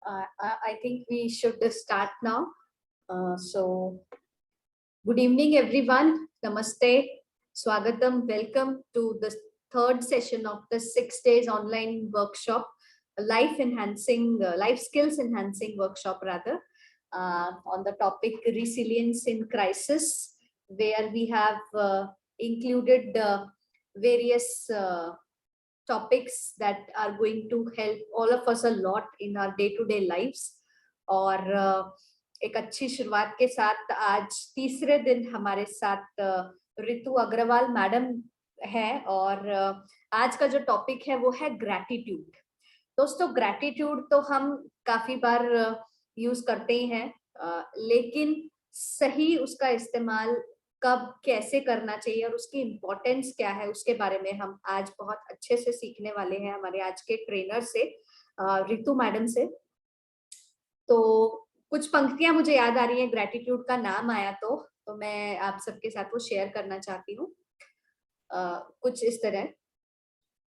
I think we should start now. So, good evening, everyone. Namaste. Swagatam. Welcome to the third session of the 6 days online workshop, life skills enhancing workshop rather, on the topic resilience in crisis, where we have included various topics that are going to help all of us a lot in our day-to-day lives. और एक अच्छी शुरुआत के साथ आज तीसरे दिन हमारे साथ रितु अग्रवाल मैडम है और आज का जो टॉपिक है वो है ग्रैटिट्यूड। दोस्तों, ग्रैटिट्यूड तो हम काफी बार यूज करते ही हैं, लेकिन सही उसका इस्तेमाल कब कैसे करना चाहिए और उसकी इम्पोर्टेंस क्या है उसके बारे में हम आज बहुत अच्छे से सीखने वाले हैं हमारे आज के ट्रेनर से, रितु मैडम से। तो कुछ पंक्तियां मुझे याद आ रही हैं, ग्रैटिट्यूड का नाम आया तो मैं आप सबके साथ वो शेयर करना चाहती हूँ। कुछ इस तरह,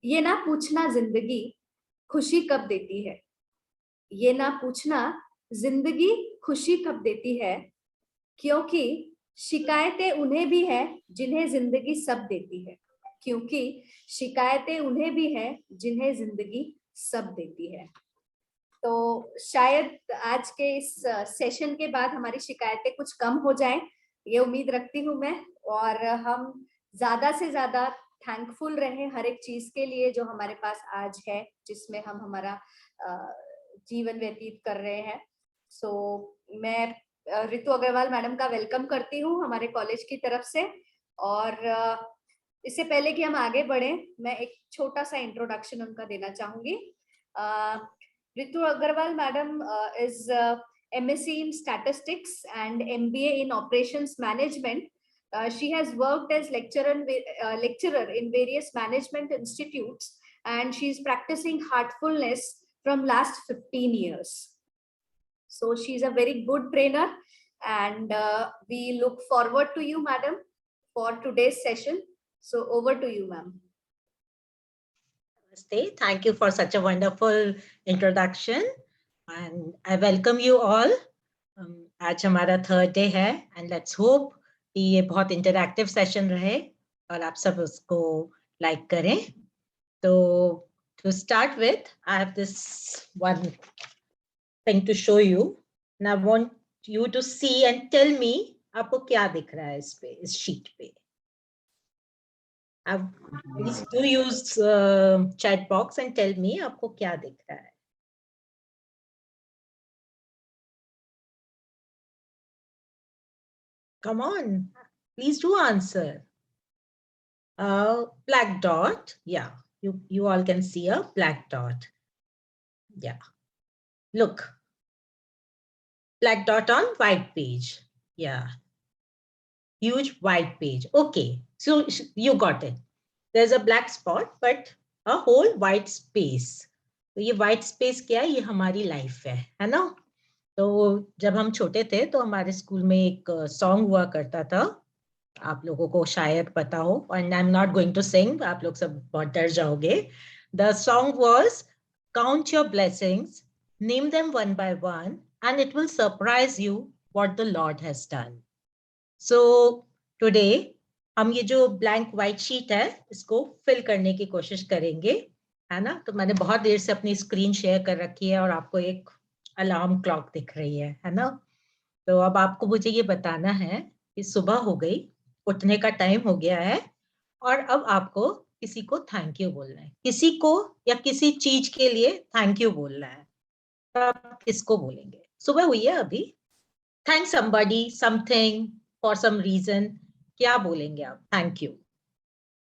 ये ना पूछना जिंदगी खुशी कब देती है, ये ना पूछना जिंदगी खुशी कब देती है, क्योंकि शिकायतें उन्हें भी है जिन्हें जिंदगी सब देती है, क्योंकि शिकायतें उन्हें भी है जिन्हें जिंदगी सब देती है। तो शायद आज के इस सेशन के बाद हमारी शिकायतें कुछ कम हो जाएं, ये उम्मीद रखती हूँ मैं, और हम ज्यादा से ज्यादा थैंकफुल रहें हर एक चीज के लिए जो हमारे पास आज है, जिसमें हम हमारा जीवन व्यतीत कर रहे हैं। सो मैं रितु अग्रवाल मैडम का वेलकम करती हूँ हमारे कॉलेज की तरफ से। और इससे पहले कि हम आगे बढ़े, मैं एक छोटा सा इंट्रोडक्शन उनका देना चाहूंगी। Ritu Agrawal madam is MSc in Statistics and MBA in Operations Management. She has worked as lecturer in various management institutes, and she is practicing heartfulness from last 15 years. So she's a very good trainer, and we look forward to you, madam, for today's session. So over to you, ma'am. Namaste. Thank you for such a wonderful introduction, and I welcome you all. आज हमारा third day है, and let's hope कि ये बहुत interactive session रहे और आप सब उसको लाइक करें। तो to start with, I have this one thing to show you, and I want you to see and tell me आपको क्या दिख रहा है इस पे, इस शीट पे। Please do use chat box and tell me आपको क्या दिख रहा है। Come on, please do answer. Black dot, yeah, you all can see a black dot. Yeah, look, black dot on white page. Yeah, huge white page. Okay, so you got it. There's a black spot, but a whole white space. तो ये white space क्या है? ये हमारी life है ना? तो जब हम छोटे थे तो हमारे स्कूल में एक सॉन्ग हुआ करता था, आप लोगों को शायद पता हो, and I'm not going to sing, आप लोग सब बहुत डर जाओगे। The song was count your blessings, name them one by one, and it will surprise you what the Lord has done. So today हम ये जो ब्लैंक व्हाइट शीट है इसको फिल करने की कोशिश करेंगे, है ना? तो मैंने बहुत देर से अपनी स्क्रीन शेयर कर रखी है और आपको एक अलार्म क्लॉक दिख रही है ना? तो अब आपको मुझे ये बताना है कि सुबह हो गई, उठने का टाइम हो गया है, और अब आपको किसी को थैंक यू बोलना है, किसी को या किसी चीज के लिए थैंक यू बोलना है। तो आप किसको बोलेंगे? सुबह हुई है अभी, thank somebody something for some reason, क्या बोलेंगे आप? Thank you.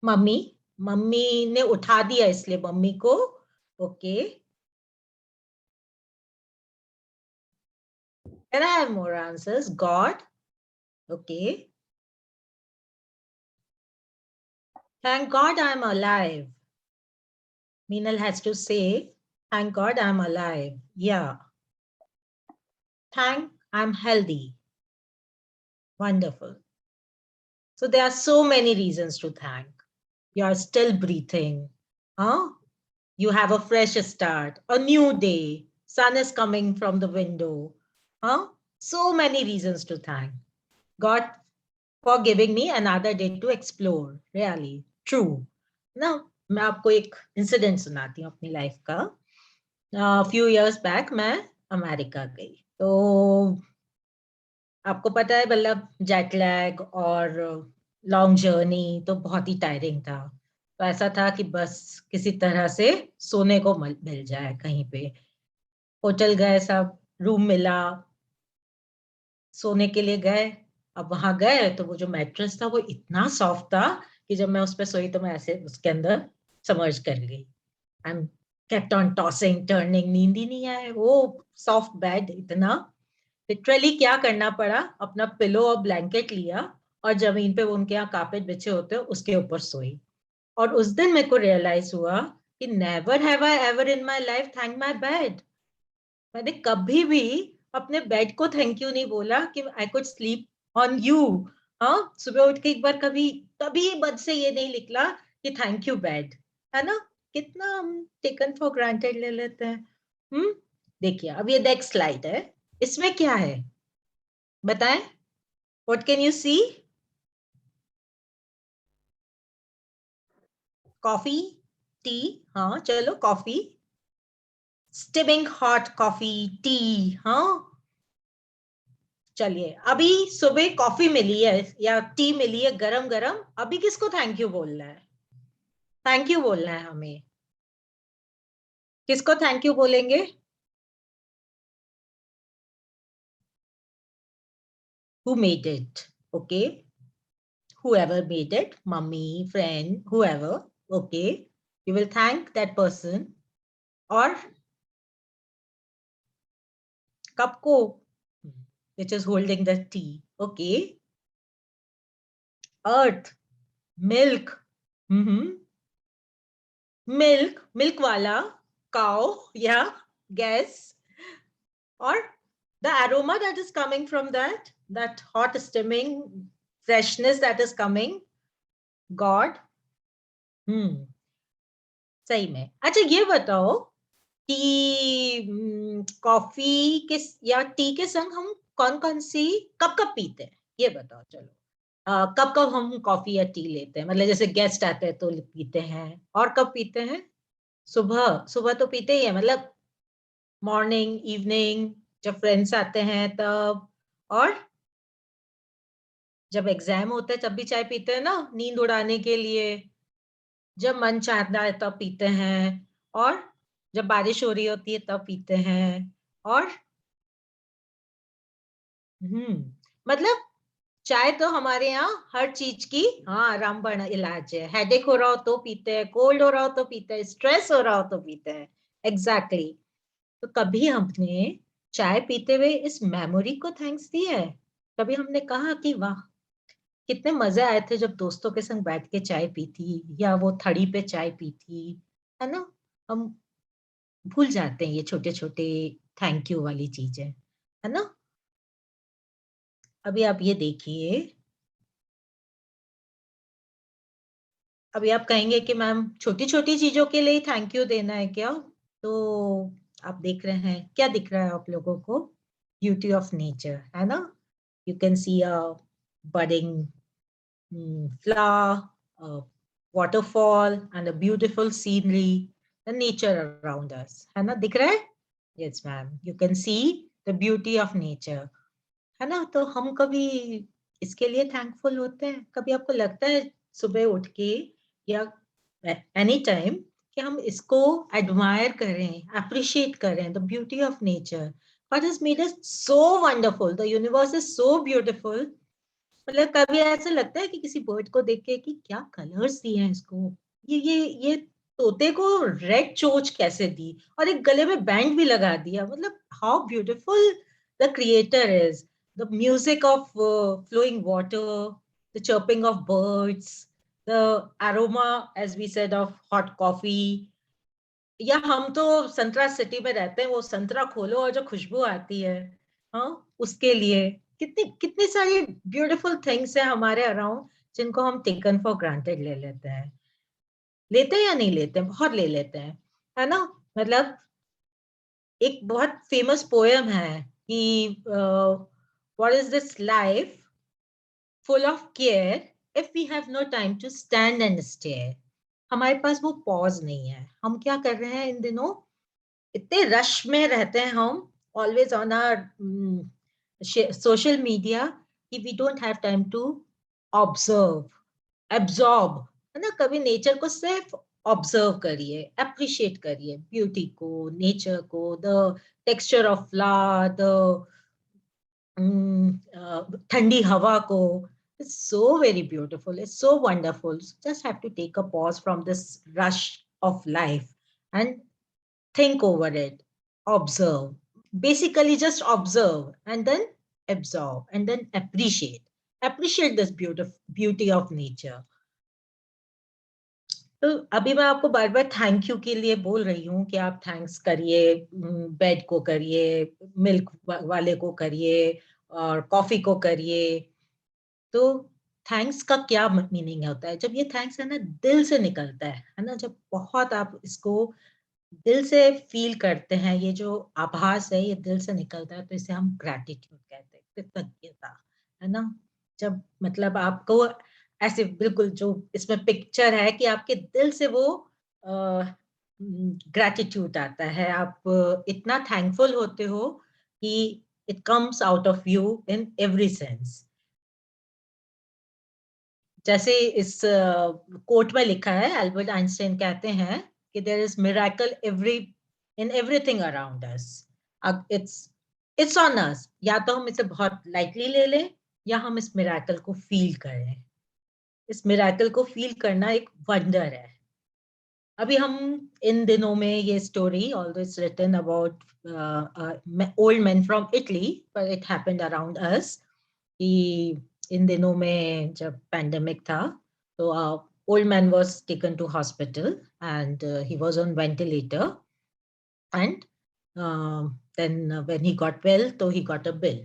मम्मी ने उठा दिया इसलिए मम्मी को, okay. Can I have more answers? God, okay. Thank God I'm alive. Meenal has to say, thank God I'm alive. Yeah. Thank I'm healthy. Wonderful. So there are so many reasons to thank. You are still breathing. Huh? You have a fresh start, a new day, sun is coming from the window. So many reasons to thank God for giving me another day to explore. Really, true. Now, मैं आपको एक incident सुनाती हूँ अपनी life का. Few years back मैं America गई. तो आपको पता है मतलब जेट लैग और लॉन्ग जर्नी तो बहुत ही टायरिंग था. तो ऐसा था कि बस किसी तरह से सोने को मिल जाए कहीं पे. होटल गए, सब रूम मिला, सोने के लिए गए. अब वहां गए तो वो जो मैट्रेस था वो इतना सॉफ्ट था कि जब मैं उस पर सोई तो मैं ऐसे उसके अंदर समर्ज कर गई. I am kept on tossing turning, नींद ही नहीं आए. वो सॉफ्ट बेड इतना, लिटरली क्या करना पड़ा, अपना पिलो और ब्लैंकेट लिया और जमीन पे वो उनके यहाँ कार्पेट बिछे होते हैं उसके ऊपर सोई. और उस दिन मेरे को रियलाइज हुआ कि never have I ever in my life thank my bed. मैंने कभी भी अपने बेड को थैंक यू नहीं बोला कि I could sleep on you. हाँ, सुबह उठ के एक बार कभी कभी बद से ये नहीं निकला कि थैंक यू बेड. है ना, कितना हम टेकन फॉर ग्रांटेड ले लेते हैं. देखिए अब ये नेक्स्ट स्लाइड है, इसमें क्या है बताएं. What can you see? Coffee, tea. हाँ चलो, coffee, steaming hot coffee, tea. हाँ चलिए, अभी सुबह कॉफी मिली है या टी मिली है गरम गरम, अभी किसको थैंक यू बोलना है? थैंक यू बोलना है हमें. किसको थैंक यू बोलेंगे? Who made it? Okay, whoever made it, mummy, friend, whoever. Okay, you will thank that person. और cup को, which is holding the tea. Okay, earth, milk. Milk वाला, cow, yeah, guess. Or the aroma that is coming from that hot steaming freshness that is coming, God. सही में. अच्छा ये बताओ कि coffee के या टी के संग हम कौन कौन सी कब कब पीते हैं, ये बताओ. चलो, कब कब हम कॉफी या टी लेते हैं, मतलब जैसे गेस्ट आते हैं तो पीते हैं. और कब पीते हैं? सुबह सुबह तो पीते ही है, मतलब मॉर्निंग, इवनिंग, जब फ्रेंड्स आते हैं तब. और जब एग्जाम होता है तब भी चाय पीते हैं ना, नींद उड़ाने के लिए. जब मन चाहता है तब पीते हैं. और जब बारिश हो रही होती है तब पीते हैं. और मतलब चाय तो हमारे यहाँ हर चीज की, हाँ, रामबाण इलाज है. हेडेक हो रहा हो तो पीते हैं, कोल्ड हो रहा हो तो पीते हैं, स्ट्रेस हो रहा हो तो पीते हैं. एग्जैक्टली. तो कभी हमने चाय पीते हुए इस मेमोरी को थैंक्स दिया है? कभी हमने कहा कि वाह कितने मजे आए थे जब दोस्तों के संग बैठ के चाय पी थी, या वो थड़ी पे चाय पी थी, है ना? हम भूल जाते हैं ये छोटे छोटे थैंक यू वाली चीजें, है ना? अभी आप ये देखिए, अभी आप कहेंगे कि मैम छोटी छोटी चीजों के लिए थैंक यू देना है क्या? तो आप देख रहे हैं क्या दिख रहा है आप लोगों को? ब्यूटी ऑफ नेचर, है ना? You can see a budding flower, a waterfall, and a beautiful scenery, the nature around us. है ना, दिख रहा है? Yes, ma'am. You can see the beauty of nature. है ना? तो हम कभी इसके लिए थैंकफुल होते हैं? कभी आपको लगता है सुबह उठ के या एनी टाइम कि हम इसको एडमायर करें, अप्रिशिएट करें, the beauty of nature? God has made us so wonderful. The universe is so beautiful. मतलब कभी ऐसा लगता है कि किसी बर्ड को देख के कि क्या कलर्स दिए हैं इसको, ये तोते को रेड चोच कैसे दी और एक गले में बैंड भी लगा दिया. मतलब how beautiful the creator is. The music of flowing water, the chirping of birds, the aroma as we said of hot coffee. या हम तो संतरा सिटी में रहते हैं, वो संतरा खोलो और जो खुशबू आती है, हाँ, उसके लिए कितनी कितनी सारी ब्यूटीफुल थिंग्स है हमारे अराउंड जिनको हम टेकन फॉर ग्रांटेड ले लेते हैं. लेते हैं या नहीं लेते हैं? बहुत ले लेते हैं, है ना? मतलब एक बहुत फेमस पोएम है कि what is this life full of care if we have no time to stand and stare. हमारे पास वो पॉज नहीं है. हम क्या कर रहे हैं इन दिनों, इतने रश में रहते हैं हम, always on our social media, कि we don't have time to observe, absorb, है ना. कभी नेचर को सिर्फ ऑब्जर्व करिए, अप्रिशिएट करिए ब्यूटी को, नेचर को, the texture of flower, the ठंडी हवा को. It's so very beautiful. It's so wonderful. Just have to take a pause from this rush of life and think over it, observe. Basically, just observe and then absorb and then appreciate. Appreciate this beauty of nature. तो अभी मैं आपको बार बार thank you के लिए बोल रही हूँ कि आप थैंक्स करिए, बेड को करिए, मिल्क वाले को करिए, और कॉफी को करिए. तो थैंक्स का क्या मीनिंग होता है? जब ये थैंक्स है ना दिल से निकलता है ना, जब बहुत आप इसको दिल से फील करते हैं, ये जो आभास है ये दिल से निकलता है, तो इसे हम ग्रैटिट्यूड कहते हैं, कृतज्ञता, है ना. जब मतलब आपको ऐसे बिल्कुल जो इसमें पिक्चर है कि आपके दिल से वो ग्रैटिट्यूड आता है, आप इतना थैंकफुल होते हो कि it comes out of you in every sense. जैसे इस कोट में लिखा है, एल्बर्ट आइंस्टाइन कहते हैं कि there is miracle in everything around us. अब इट्स ऑन अस, या तो हम इसे बहुत लाइटली ले लें या हम इस मिरेकल को फील करें. इस मिरेकल को फील करना एक वंडर है. अभी हम इन दिनों में ये story, although it's written about old man from Italy, पर इट हैपेंड अराउंड अस, कि इन दिनों में जब पैंडेमिक था, तो old man was taken to hospital and he was on ventilator, and then when he got well, तो he got a bill.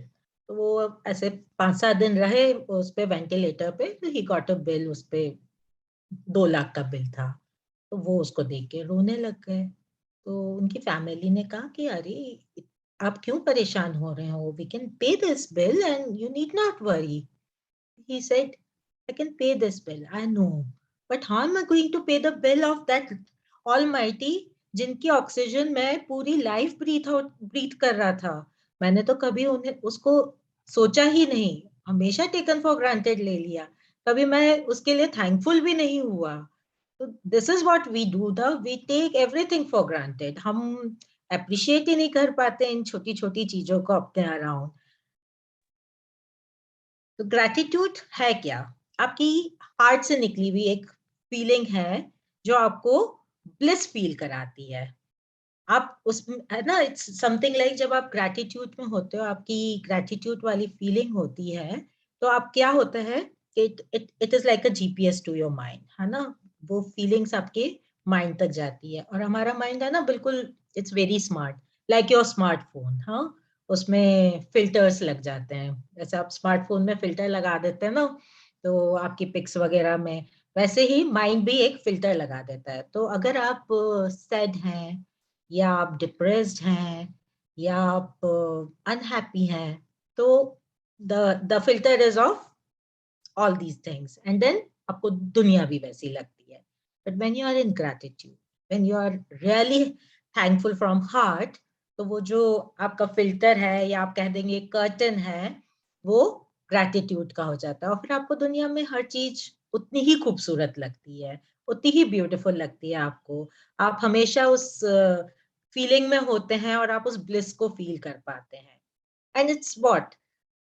तो वो ऐसे 5-7 दिन रहे उस पे वेंटिलेटर पे, तो ही गॉट अ बिल, उस पे 2 लाख का बिल था. तो वो उसको देख के रोने लग गए. तो उनकी फैमिली ने कहा कि अरे आप क्यों परेशान हो रहे हो, we can pay this bill and you need not worry. He said, I can pay this bill, I know, but how am I going to pay the bill of that Almighty जिनकी oxygen मैं पूरी life breathe कर रहा था. मैंने तो कभी उन्हें उसको सोचा ही नहीं, हमेशा टेकन फॉर ग्रांटेड ले लिया, कभी मैं उसके लिए थैंकफुल भी नहीं हुआ. तो this is what we do, we take everything for granted. हम अप्रिशिएट ही नहीं कर पाते इन छोटी छोटी चीजों को अपने अराउंड. तो ग्रैटिट्यूड है क्या? आपकी हार्ट से निकली हुई एक फीलिंग है जो आपको ब्लिस फील कराती है. आप उसमें, है ना, इट्स समथिंग लाइक जब आप ग्रैटिट्यूड में होते हो, आपकी ग्रैटिट्यूड वाली फीलिंग होती है, तो आप क्या होता है, it is like a GPS to your mind, है ना. वो फीलिंग्स आपके माइंड तक जाती है, और हमारा माइंड है ना बिल्कुल, it's very smart, like your smartphone. हाँ, उसमें फिल्टर्स लग जाते हैं, जैसे आप स्मार्टफोन में फिल्टर लगा देते हैं ना, तो आपकी पिक्स वगैरह में, वैसे ही माइंड भी एक फिल्टर लगा देता है. तो अगर आप सैड हैं, या आप डिप्रेस्ड हैं, या आप अनहैप्पी हैं, तो the filter is of all these things, and then आपको दुनिया भी वैसी लगती है. But when you are in gratitude, when you are really thankful from heart, तो वो जो आपका फिल्टर है, या आप कह देंगे कर्टन है, वो ग्रैटिट्यूड का हो जाता है, और फिर आपको दुनिया में हर चीज उतनी ही खूबसूरत लगती है, उतनी ही ब्यूटीफुल लगती है आपको. आप हमेशा उस फीलिंग में होते हैं, और आप उस ब्लिस को फील कर पाते हैं. एंड इट्स व्हाट,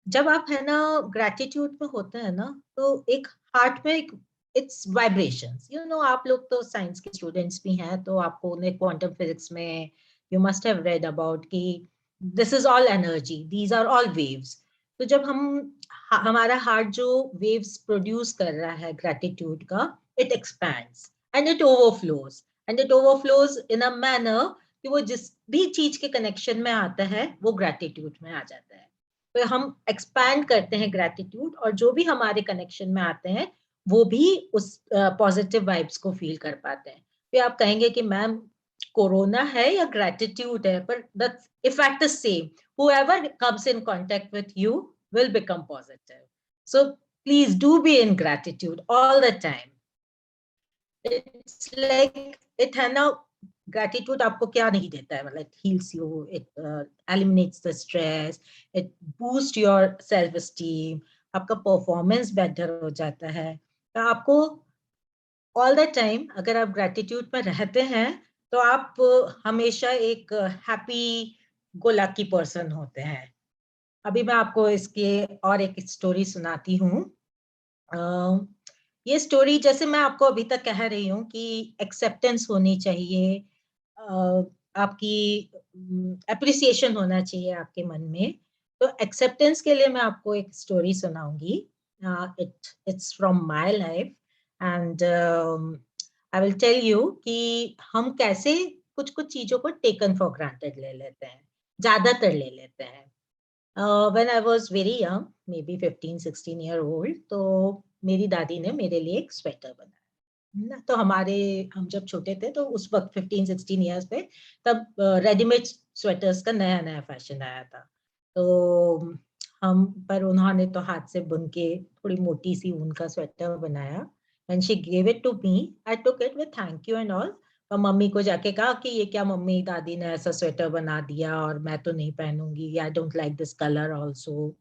जब आप है ना ग्रैटिट्यूड में होते हैं ना, तो एक हार्ट में एक इट्स वाइब्रेशंस, यू नो. आप लोग तो साइंस के स्टूडेंट्स भी हैं, तो आपको उन्हें क्वांटम फिजिक्स में you must have read about कि this is all energy, these are all waves. तो जब हमारा हार्ट जो वेव्स प्रोड्यूस कर रहा है ग्रैटिट्यूड का, it expands and it overflows, and it overflows in a manner कि वो जिस भी चीज के कनेक्शन में आता है वो ग्रैटिट्यूड में आ जाता है. तो हम एक्सपैंड करते हैं ग्रैटिट्यूड, और जो भी हमारे कनेक्शन में आते हैं वो भी उस पॉजिटिव वाइब्स को फील कर पाते हैं. फिर आप कहेंगे कि मैम कोरोना है या ग्रेटिट्यूड है, पर the effect is same. Whoever comes in contact with you will become positive. So please do be in gratitude all the time. It's like it है ना, gratitude आपको क्या नहीं देता है, मतलब it heals you, it eliminates the stress, it boosts your self esteem, आपका performance better हो जाता है. तो आपको all the time अगर आप gratitude में रहते हैं तो आप हमेशा एक happy go lucky person होते हैं. अभी मैं आपको इसके और एक स्टोरी सुनाती हूँ. ये स्टोरी, जैसे मैं आपको अभी तक कह रही हूँ कि एक्सेप्टेंस होनी चाहिए, आपकी एप्रिसिएशन होना चाहिए आपके मन में. तो एक्सेप्टेंस के लिए मैं आपको एक स्टोरी सुनाऊंगी. It's from my life and I will tell you कि हम कैसे कुछ कुछ चीजों को टेकन फॉर ग्रांटेड ले लेते हैं, ज्यादातर ले लेते हैं. When I was very young, maybe 15-16 year old, तो मेरी दादी ने मेरे लिए एक स्वेटर बनाया ना. तो हम जब छोटे थे तो उस वक्त 15-16 इयर्स पे तब रेडीमेड स्वेटर्स का नया नया फैशन आया था. तो पर उन्होंने तो हाथ से बुन के थोड़ी मोटी सी ऊन का स्वेटर बनाया. When she gave it to me, I took it with thank you and all. और मम्मी को जाके कहा कि ये क्या मम्मी, दादी ने ऐसा स्वेटर बना दिया और मैं तो नहीं पहनूंगी, I don't like this colour also.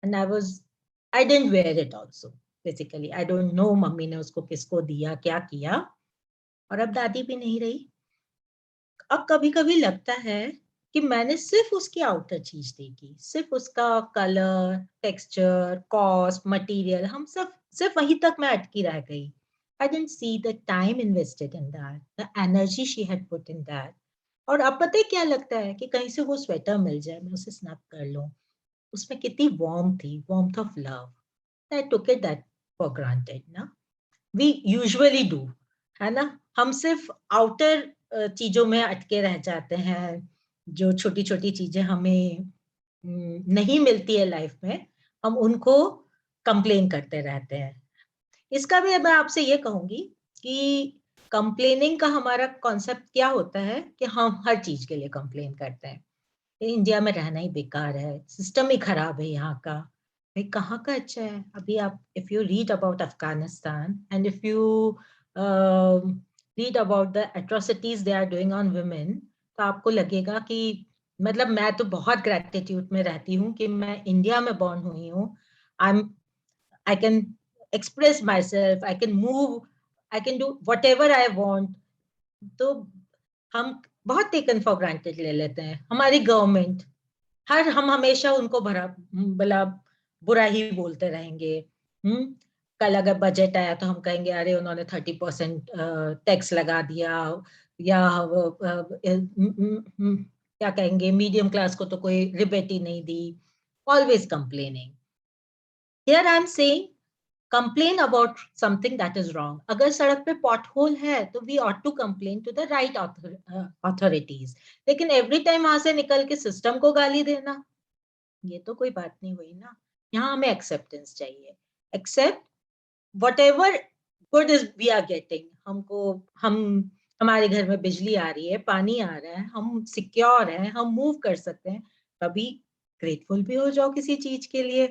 And I didn't wear it also. Basically I don't know mummy ने उसको किसको दिया, क्या किया. और अब दादी भी नहीं रही. अब कभी कभी लगता है कि मैंने सिर्फ उसकी आउटर चीज देखी, सिर्फ उसका कलर, टेक्सचर, कॉस्ट, मटेरियल, हम सब सिर्फ वहीं तक मैं अटकी रह गई. I didn't see the time invested in that, the energy she had put in that. और अब पता है क्या लगता है कि कहीं से वो स्वेटर मिल जाए, मैं उसे स्नैप कर लूं. उसमें कितनी वार्म थी, warmth of love. I took it that for granted ना. We usually do, है ना. हम सिर्फ आउटर चीजों में अटके रह जाते हैं. जो छोटी छोटी चीजें हमें नहीं मिलती है लाइफ में, हम उनको कंप्लेन करते रहते हैं. इसका भी मैं आपसे ये कहूंगी कि कंप्लेनिंग का हमारा कॉन्सेप्ट क्या होता है कि हम हर चीज के लिए कंप्लेन करते हैं. इंडिया में रहना ही बेकार है, सिस्टम ही खराब है यहाँ का. भाई कहाँ का अच्छा है. अभी आप if you read about Afghanistan and if you read about the atrocities they are doing on women, तो आपको लगेगा कि मतलब मैं तो बहुत ग्रेटिट्यूड में रहती हूँ कि मैं इंडिया में बॉर्न हुई हूँ. I can express myself, I can move, I can do whatever I want. तो हम बहुत टेकन फॉर ग्रांटेड ले लेते हैं. हमारी गवर्नमेंट, हम हमेशा उनको भला बुरा ही बोलते रहेंगे. कल अगर बजट आया तो हम कहेंगे अरे उन्होंने 30% टैक्स लगा दिया, या क्या कहेंगे, मीडियम क्लास को तो कोई रिबेट ही नहीं दी. Always complaining. Here I am saying complain about something that is wrong. अगर सड़क पे पॉट होल है तो we ought to complain to the right authorities. लेकिन every time वहां से निकल के सिस्टम को गाली देना, ये तो कोई बात नहीं हुई ना. यहाँ हमें एक्सेप्टेंस चाहिए. Accept whatever good is we are getting. हमारे घर में बिजली आ रही है, पानी आ रहा है, हम सिक्योर हैं, हम मूव कर सकते हैं, तभी ग्रेटफुल भी हो जाओ किसी चीज के लिए,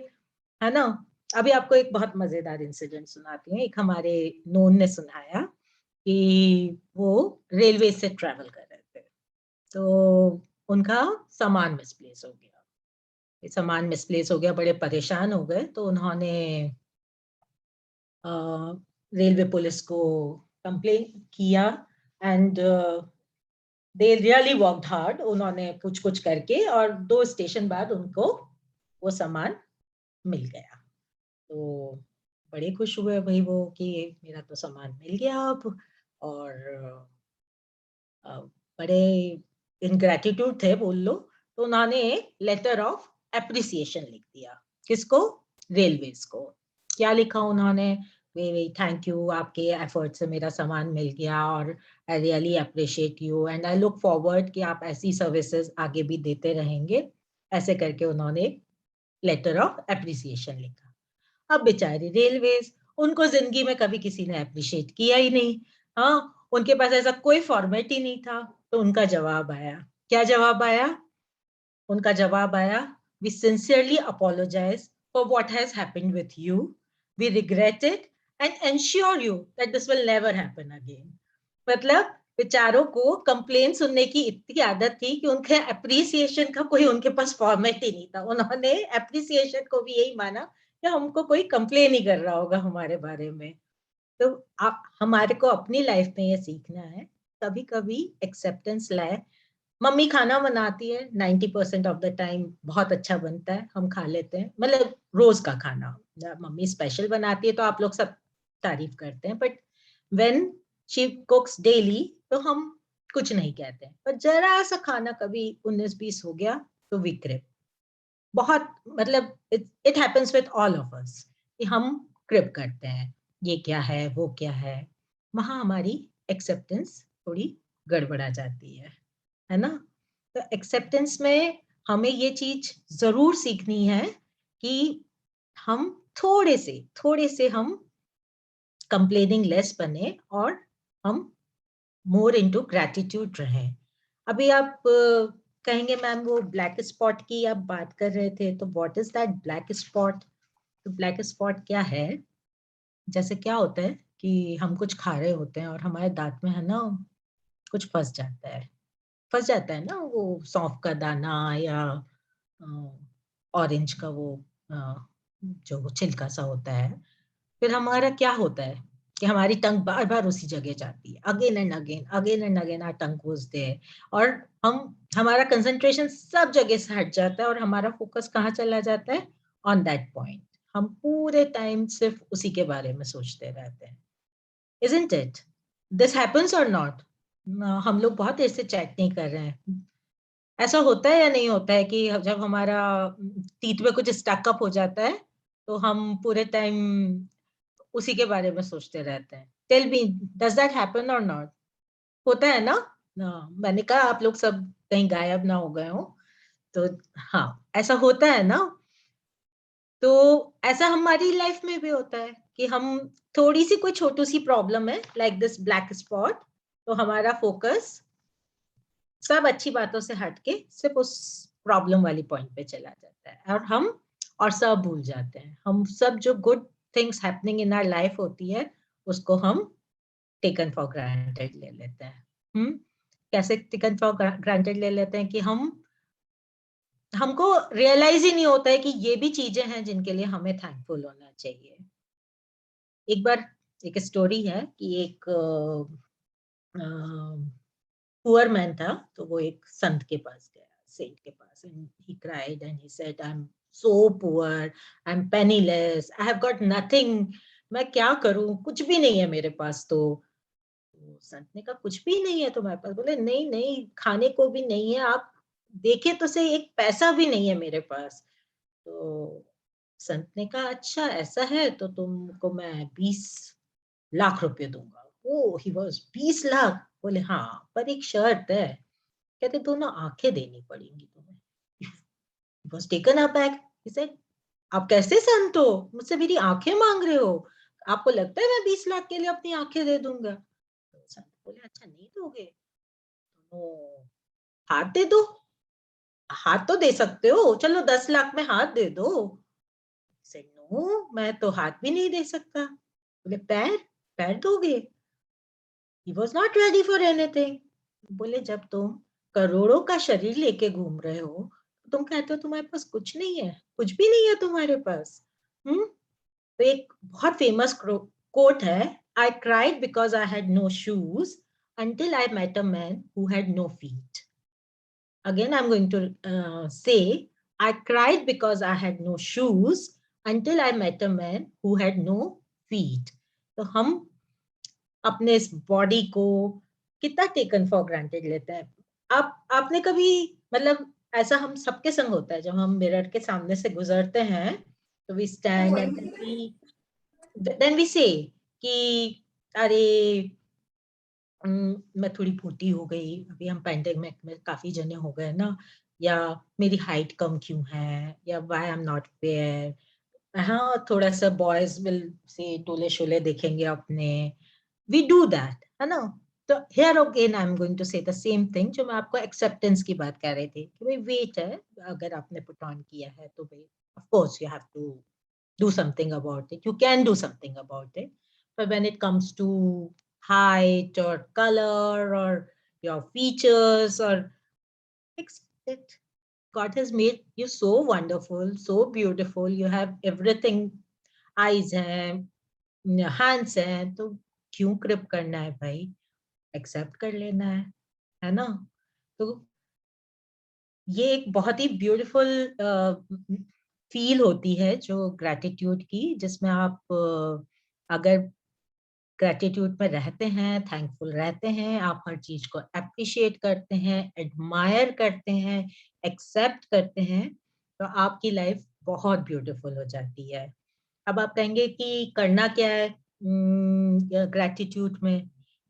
है ना. अभी आपको एक बहुत मजेदार इंसिडेंट सुनाती हूँ. एक हमारे नोन ने सुनाया कि वो रेलवे से ट्रैवल कर रहे थे, तो उनका सामान मिसप्लेस हो गया. बड़े परेशान हो गए. तो उन्होंने रेलवे पुलिस को कंप्लेन किया and they really worked hard. उन्होंने कुछ कुछ करके और 2 स्टेशन बाद उनको वो सामान मिल गया. तो बड़े खुश हुए भाई वो कि मेरा तो सामान मिल गया अब. और बड़े इनग्रेटिट्यूड थे बोल लो. तो उन्होंने लेटर ऑफ एप्रिसिएशन लिख दिया. किसको? रेलवेज को. क्या लिखा उन्होंने? वे थैंक यू, आपके एफर्ट से मेरा सामान मिल गया और I really appreciate you and I look forward कि आप ऐसी सर्विसेज आगे भी देते रहेंगे. ऐसे करके उन्होंने लेटर ऑफ एप्रिसिएशन लिखा. अब बेचारी रेलवेज, उनको जिंदगी में कभी किसी ने अप्रिशिएट किया ही नहीं. हाँ, उनके पास ऐसा कोई फॉर्मेट ही नहीं था. तो उनका जवाब आया, क्या जवाब आया? उनका जवाब आया, we sincerely apologize for what has happened with you. We regret it and ensure you that this will never happen again. मतलब बेचारों को कंप्लेन सुनने की इतनी आदत थी कि उनके अप्रिसिएशन का कोई उनके पास फॉर्मेट ही नहीं था. उन्होंने अप्रिसिएशन को भी यही माना कि हमको कोई कंप्लेन ही कर रहा होगा हमारे बारे में. तो हमारे को अपनी लाइफ में ये सीखना है, कभी कभी एक्सेप्टेंस लाए. मम्मी खाना बनाती है, 90% ऑफ द टाइम बहुत अच्छा बनता है, हम खा लेते हैं. मतलब रोज का खाना मम्मी स्पेशल बनाती है तो आप लोग सब तारीफ करते हैं, बट व्हेन शी कुक्स डेली तो हम कुछ नहीं कहते हैं. पर जरा सा खाना कभी 19-20 हो गया तो वी क्रिप. बहुत मतलब it happens with all of us कि हम क्रिप करते हैं, ये क्या है, वो क्या है. वहां हमारी एक्सेप्टेंस थोड़ी गड़बड़ा जाती है ना. तो एक्सेप्टेंस में हमें ये चीज जरूर सीखनी है कि हम थोड़े से हम कंप्लेनिंग लेस बने और हम मोर इनटू ग्रैटिट्यूड रहें. अभी आप कहेंगे मैम वो ब्लैक स्पॉट की आप बात कर रहे थे, तो what is that black spot? तो ब्लैक स्पॉट क्या है? जैसे क्या होता है कि हम कुछ खा रहे होते हैं और हमारे दांत में है ना कुछ फंस जाता है ना, वो सौंफ का दाना या ऑरेंज का वो जो छिलका सा होता है. फिर हमारा क्या होता है कि हमारी टंग बार बार उसी जगह जाती है, again and again our tongue goes there. और हमारा कंसंट्रेशन सब जगह से हट जाता है और हमारा फोकस कहाँ चला जाता है? On that point. हम पूरे टाइम सिर्फ उसी के बारे में सोचते रहते हैं. Isn't it? This happens or not? हम लोग बहुत देर से चेक नहीं कर रहे हैं. ऐसा होता है या नहीं होता है कि जब हमारा टीथ में कुछ स्टक अप हो जाता है तो हम पूरे टाइम उसी के बारे में सोचते रहते हैं. Tell me, does that happen or not? होता है ना. मैंने कहा आप लोग सब कहीं गायब ना हो गए हो. तो हाँ, ऐसा होता है ना. तो ऐसा हमारी लाइफ में भी होता है कि हम थोड़ी सी कोई छोटी सी प्रॉब्लम है लाइक दिस ब्लैक स्पॉट, तो हमारा फोकस सब अच्छी बातों से हटके सिर्फ उस प्रॉब्लम वाली पॉइंट पे चला जाता है और हम और सब भूल जाते हैं. हम सब जो good things happening in our life होती है उसको हम टेकन फॉर ग्रांटेड ले लेते हैं. कैसे टेकन फॉर ग्रांटेड ले लेते हैं कि हमको रियलाइज ही नहीं होता है कि ये भी चीजें हैं जिनके लिए हमें थैंकफुल होना चाहिए. एक बार एक स्टोरी है कि एक पुअर मैन था, तो वो एक संत के पास गया, सेंट के पास, and he cried and he said, I am so poor, I am penniless, I have got nothing. मैं क्या करूं, कुछ भी नहीं है मेरे पास. तो संत ने कहा कुछ भी नहीं है तुम्हारे पास? बोले नहीं नहीं, खाने को भी नहीं है, आप देखे तो सही, एक पैसा भी नहीं है मेरे पास. तो संत ने कहा अच्छा ऐसा है तो तुमको मैं 20 लाख रुपए दूंगा. ओ ही वाज 20 लाख. बोले हाँ, पर एक शर्त है. कहते दोनों आंखें देनी पड़ेंगी तुम्हें. He was taken aback. He said, आप कैसे संत हो, मुझसे मेरी आंखें मांग रहे हो? आपको लगता है मैं 20 लाख के लिए अपनी आंखें दे दूंगा? तो संत बोले अच्छा नहीं दोगे तो हाथ दे दो. हाथ तो दे सकते हो, चलो 10 लाख में हाथ दे दो. से नो, मैं तो हाथ भी नहीं दे सकता. बोले पैर, पैर दोगे? He was not ready for anything. बोले जब तुम करोड़ों का शरीर लेके घूम रहे हो, तुम कहते हो तुम्हारे पास कुछ नहीं है, कुछ भी नहीं है तुम्हारे पास. तो एक बहुत फेमस कोट है, I cried because I had no shoes until I met a man who had no feet. Again, I'm going to say, I cried because I had no shoes until I met a man who had no feet. तो हम अपने इस body को कितना taken for granted लेते हैं. आपने कभी मतलब ऐसा हम सबके संग होता है जब हम मिरर के सामने से गुजरते हैं तो we stand and then we say कि अरे मैं थोड़ी मोटी हो गई, अभी हम पैंडेमिक में काफी जने हो गए ना, या मेरी हाइट कम क्यों है, या why I am not fair. हाँ, थोड़ा सा बॉयज विल से टोले शोले देखेंगे अपने. वी डू दैट, है ना. तो here again I'm going to say the same thing जो मैं आपको acceptance की बात कर रही थी कि भाई weight है, अगर आपने put on किया है तो भाई of course you have to do something about it. You can do something about it. But when it comes to height or color or your features or accept it. God has made you so wonderful, so beautiful. You have everything. Eyes हैं, hands हैं, तो क्यों क्रिप करना है भाई? Accept कर लेना है ना? तो ये एक बहुत ही ब्यूटीफुल फील होती है जो ग्रैटिट्यूड की, जिसमें आप अगर ग्रैटिट्यूड में रहते हैं, थैंकफुल रहते हैं, आप हर चीज को अप्रिशिएट करते हैं, एडमायर करते हैं, एक्सेप्ट करते हैं, तो आपकी लाइफ बहुत ब्यूटीफुल हो जाती है। अब आप कहेंगे कि करना क्या है ग्रैटिट्यूड में?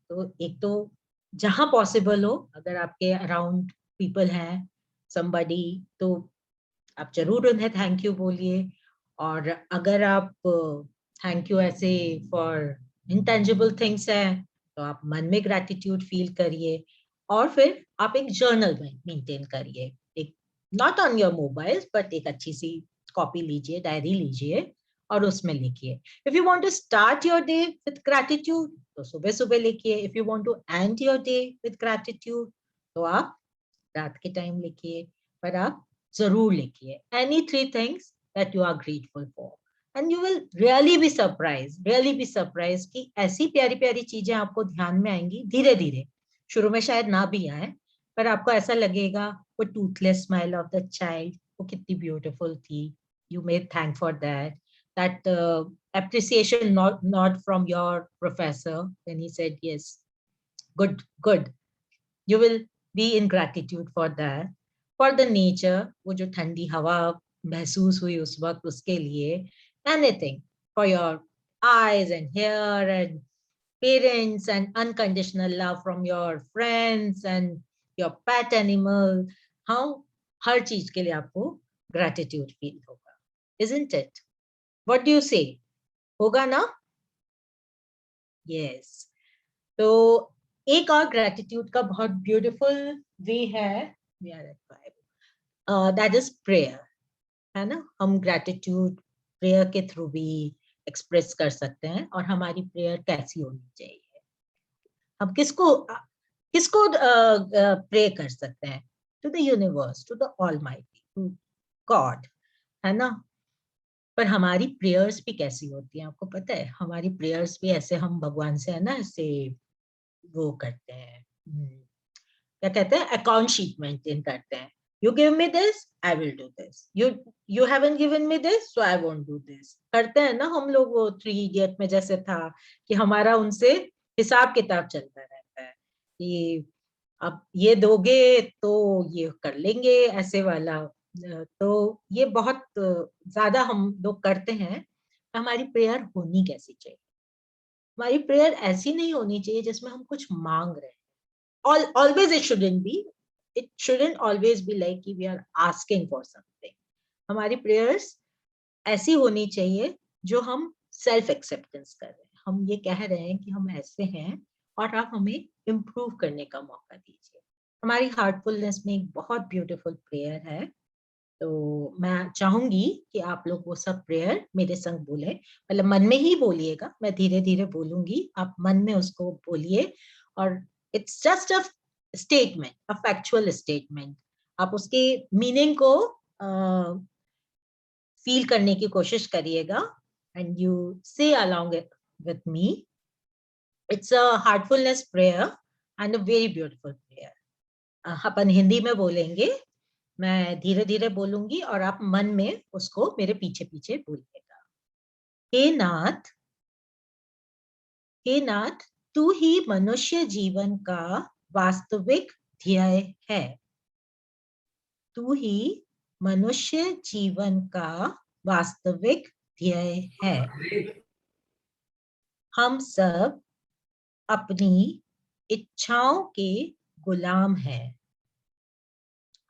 तो एक तो जहां पॉसिबल हो, अगर आपके अराउंड पीपल हैं समबडी, तो आप जरूर उन्हें थैंक यू बोलिए। और अगर आप थैंक यू ऐसे फॉर इंटेंजिबल थिंग्स है तो आप मन में ग्रैटिट्यूड फील करिए, और फिर आप एक जर्नल मेंटेन करिए, एक not on your mobile but एक अच्छी सी कॉपी लीजिए, डायरी लीजिए और उसमें लिखिए। If you want to start your day with gratitude तो सुबह सुबह लिखिए। If you want to end your day with gratitude तो आप रात के टाइम लिखिए, पर आप जरूर लिखिए any three things that you are grateful for and you will really be surprised कि ऐसी प्यारी प्यारी चीजें आपको ध्यान में आएंगी धीरे धीरे। शुरू में शायद ना भी आए, पर आपको ऐसा लगेगा वो Toothless smile of the child वो कितनी ब्यूटीफुल थी, you may thank for that appreciation not from your professor when he said yes, good, you will be in gratitude for that, for the nature, वो जो ठंडी हवा महसूस हुई उस वक्त उसके लिए, anything, for your eyes and hair and parents and unconditional love from your friends and your pet animal, how हर चीज के लिए आपको gratitude feel होगा, isn't it? What do you say? होगा ना? Yes. तो एक और ग्रेटिट्यूड का बहुत ब्यूटीफुल वे है, दैट इज प्रेयर, है ना? हम ग्रेटिट्यूड प्रेयर के थ्रू भी एक्सप्रेस कर सकते हैं। और हमारी प्रेयर कैसी होनी चाहिए? हम किसको किसको प्रे कर सकते हैं? To the universe, to the almighty, to God, है ना? पर हमारी प्रेयर्स भी कैसी होती हैं आपको पता है? हमारी प्रेयर्स भी ऐसे हम भगवान से, है ना, ऐसे वो करते हैं, क्या कहते हैं, अकाउंट शीट मेंटेन करते हैं। You give me this, I will do this, you haven't given me this, so I won't do this, करते हैं ना हम लोग। वो 3 इडियट में जैसे था कि हमारा उनसे हिसाब किताब चलता रहता है कि अब ये दोगे तो ये कर लेंगे, ऐसे वाला। तो ये बहुत ज्यादा हम लोग करते हैं। हमारी प्रेयर होनी कैसी चाहिए? हमारी प्रेयर ऐसी नहीं होनी चाहिए जिसमें हम कुछ मांग रहे हैं। Always it shouldn't always be like we are asking for something. हमारी prayers ऐसी होनी चाहिए जो हम सेल्फ एक्सेप्टेंस कर रहे हैं, हम ये कह रहे हैं कि हम ऐसे हैं और आप हमें इम्प्रूव करने का मौका दीजिए। हमारी हार्टफुलनेस में एक बहुत ब्यूटीफुल प्रेयर है, तो मैं चाहूंगी कि आप लोग वो सब प्रेयर मेरे संग बोले, मतलब मन में ही बोलिएगा, मैं धीरे धीरे बोलूंगी, आप मन में उसको बोलिए। और it's just a statement, a factual statement, आप उसके मीनिंग को फील करने की कोशिश करिएगा and you say along with me. It's a heartfulness prayer and a very beautiful prayer. अपन हिंदी में बोलेंगे, मैं धीरे धीरे बोलूंगी और आप मन में उसको मेरे पीछे पीछे बोलिएगा। हे नाथ, तू ही मनुष्य जीवन का वास्तविक ध्येय है। तू ही मनुष्य जीवन का वास्तविक ध्येय है। हम सब अपनी इच्छाओं के गुलाम हैं।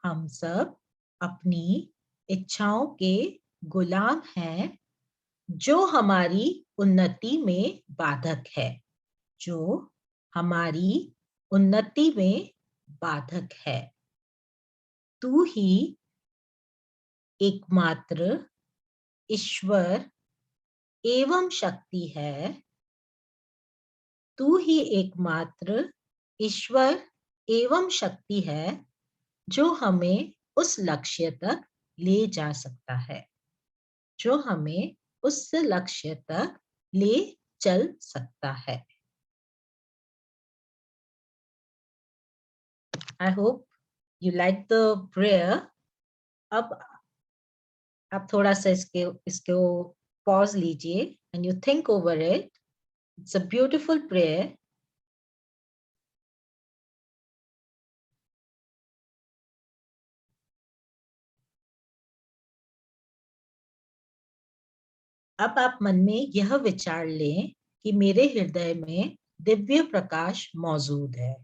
हम सब अपनी इच्छाओं के गुलाम हैं जो हमारी उन्नति में बाधक है, जो हमारी उन्नति में बाधक है। तू ही एकमात्र ईश्वर एवं शक्ति है। तू ही एकमात्र ईश्वर एवं शक्ति है जो हमें उस लक्ष्य तक ले जा सकता है, जो हमें उस लक्ष्य तक ले चल सकता है। I hope you like the prayer. अब आप थोड़ा सा इसको पॉज लीजिए and you think over it. It's a beautiful prayer. अब आप मन में यह विचार लें कि मेरे हृदय में दिव्य प्रकाश मौजूद है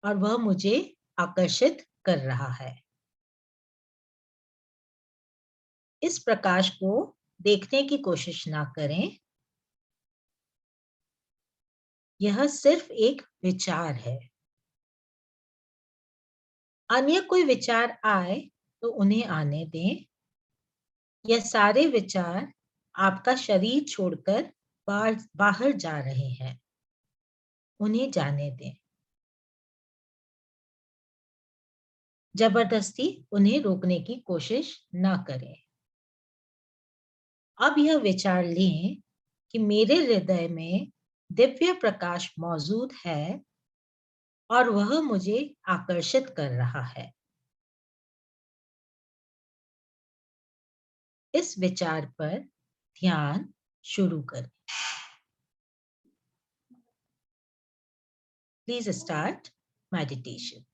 और वह मुझे आकर्षित कर रहा है। इस प्रकाश को देखने की कोशिश ना करें। यह सिर्फ एक विचार है। अन्य कोई विचार आए तो उन्हें आने दें। यह सारे विचार आपका शरीर छोड़कर बाहर जा रहे हैं। उन्हें जाने दें। जबरदस्ती उन्हें रोकने की कोशिश ना करें। अब यह विचार लें कि मेरे हृदय में दिव्य प्रकाश मौजूद है और वह मुझे आकर्षित कर रहा है। इस विचार पर ध्यान शुरू करें। Please start meditation.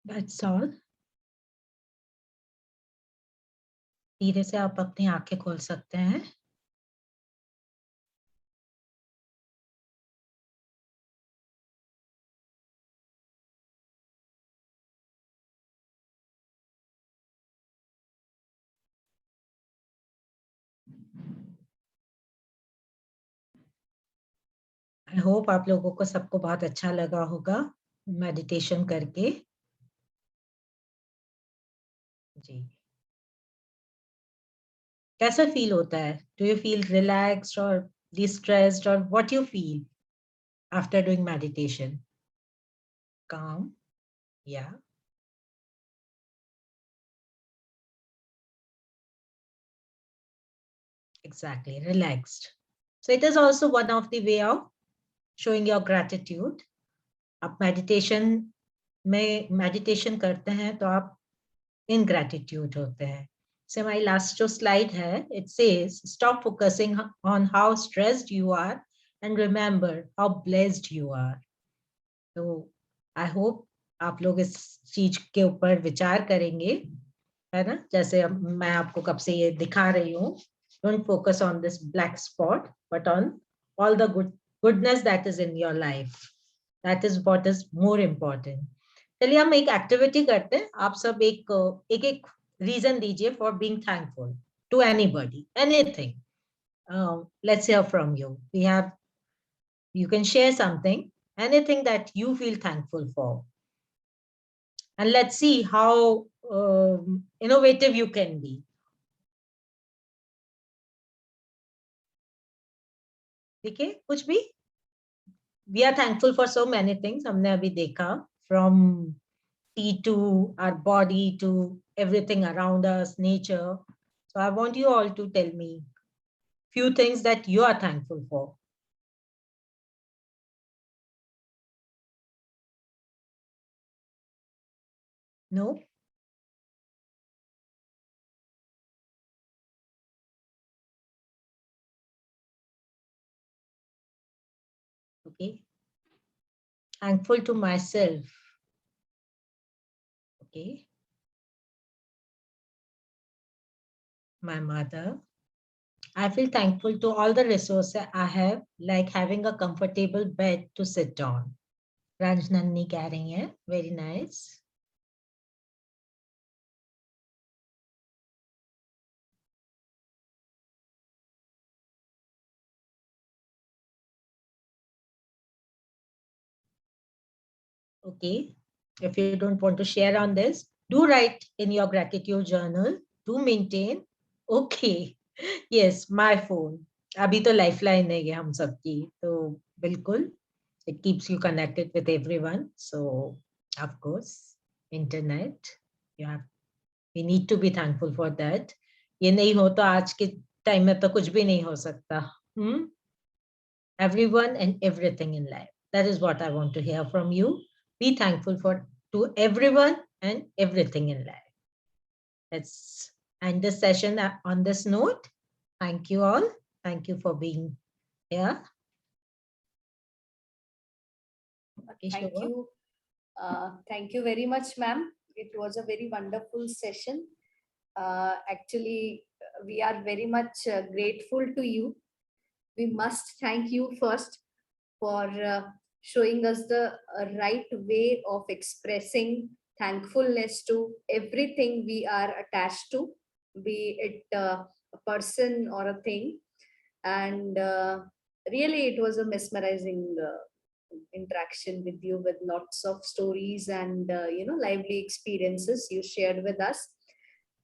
That's all. धीरे से आप अपनी आंखें खोल सकते हैं. आई होप आप लोगों को सबको बहुत अच्छा लगा होगा मेडिटेशन करके. जी. कैसा फील होता है? डू यू फील रिलैक्स्ड और डिस्ट्रेस्ड और what you feel after doing meditation? Calm. Yeah. Exactly. Relaxed. So it is also one of the way of showing your gratitude. आप मेडिटेशन करते हैं तो आप इन ग्रेटिट्यूड होते हैं. So my last जो slide है, it says stop focusing on how stressed you are and remember how blessed you are. तो I hope आप लोग इस चीज के ऊपर विचार करेंगे, है ना? जैसे मैं आपको कब से ये दिखा रही हूँ. Don't focus on this black spot, but on all the goodness that is in your life. That is what is more important. चलिए हम एक एक्टिविटी करते हैं. आप सब एक रीजन दीजिए for being thankful to anybody, anything. Let's hear from you. You can share something, anything that you feel thankful for. And let's see how innovative you can be. Okay, कुछ भी. We are thankful for so many things. हमने अभी देखा, from tea to our body to everything around us, nature. So I want you all to tell me few things that you are thankful for. No? Okay. Thankful to myself. Okay. My mother. I feel thankful to all the resources I have, like having a comfortable bed to sit on. Rajnanni कह रही हैं, very nice. Okay, if you don't want to share on this, do write in your gratitude journal. Do maintain. Okay, yes, my phone. अभी तो lifeline है ये हम सबकी, तो बिल्कुल. It keeps you connected with everyone. So, of course, internet. Yeah, we need to be thankful for that. ये नहीं हो तो आज के टाइम में तो कुछ भी नहीं हो सकता. Everyone and everything in life. That is what I want to hear from you. Be thankful to everyone and everything in life. Let's end this session on this note. Thank you all. Thank you for being here. Thank you. Thank you very much, ma'am. It was a very wonderful session. Actually, we are very much grateful to you. We must thank you first for showing us the right way of expressing thankfulness to everything we are attached to, be it a person or a thing. And really, it was a mesmerizing interaction with you, with lots of stories and lively experiences you shared with us.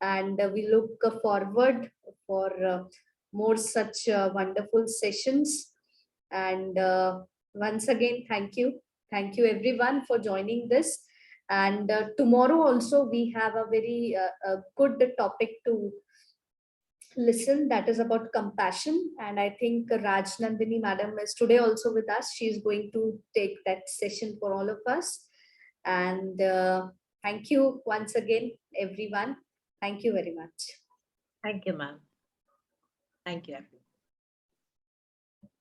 And we look forward for more such wonderful sessions. And once again, thank you everyone for joining this. And tomorrow also we have a very good topic to listen, that is about compassion. And I think Raj Nandini madam is today also with us. She is going to take that session for all of us. And thank you once again, everyone. Thank you very much. Thank you, ma'am. Thank you, everyone.